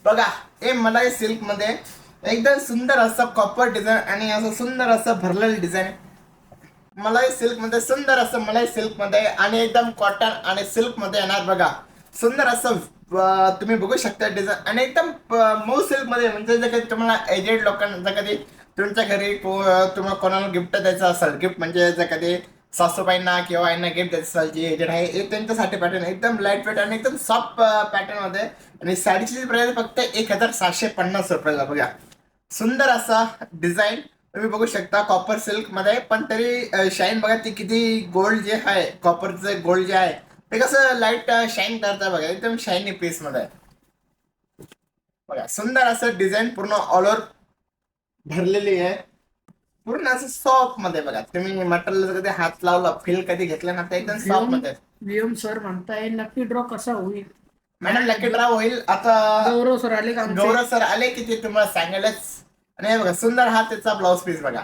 बघा हे मलाई सिल्क मध्ये एकदम सुंदर असं कॉपर डिझाईन आणि असं सुंदर असं भरलेलं डिझाईन. मलाई सिल्क मध्ये सुंदर असं मलाई सिल्क मध्ये आणि एकदम कॉटन आणि सिल्क मध्ये येणार बघा. सुंदर असं तुम्ही बघू शकता डिझाईन आणि एकदम मऊ सिल्क मध्ये. म्हणजे जर कधी तुम्हाला एजेड लोकांना जर कधी तुमच्या घरी तुम्हाला कोणाला गिफ्ट द्यायचं असेल, गिफ्ट म्हणजे जर कधी सासूबाईंना किंवा यांना गिफ्ट द्यायचं असेल, जी एजेड आहे हे त्यांच्यासाठी पॅटर्न एकदम लाईट वेट आणि एकदम सॉफ्ट पॅटर्न मध्ये. आणि साडीची प्राइस फक्त 1750 रुपयाला बघा. सुंदर असा डिझाईन तुम्ही बघू शकता कॉपर सिल्क मध्ये. पण तरी शाईन बघा ती किती गोल्ड जे आहे, कॉपरचं गोल्ड जे आहे ते कसं लाईट शाईन करतं बघा. एकदम शायनी पीस मध्ये बघा. सुंदर असं डिझाईन पूर्ण ऑल ओव्हर भरलेली आहे. पूर्ण असं सॉफ्ट मध्ये बघा. तुम्ही मटेरियल कधी हात लावला, फील कधी घेतलं ना, ते एकदम सॉफ्ट मध्ये. व्हीएम सर म्हणताय लकी ड्रॉ कसा होईल? मॅडम लकी ड्रॉ होईल आता. गौरव सर आले का आमचे? गौरव सर आले की ते तुम्हाला सांगायलाच. आणि हे बघा सुंदर हा त्याचा ब्लाऊज पीस बघा.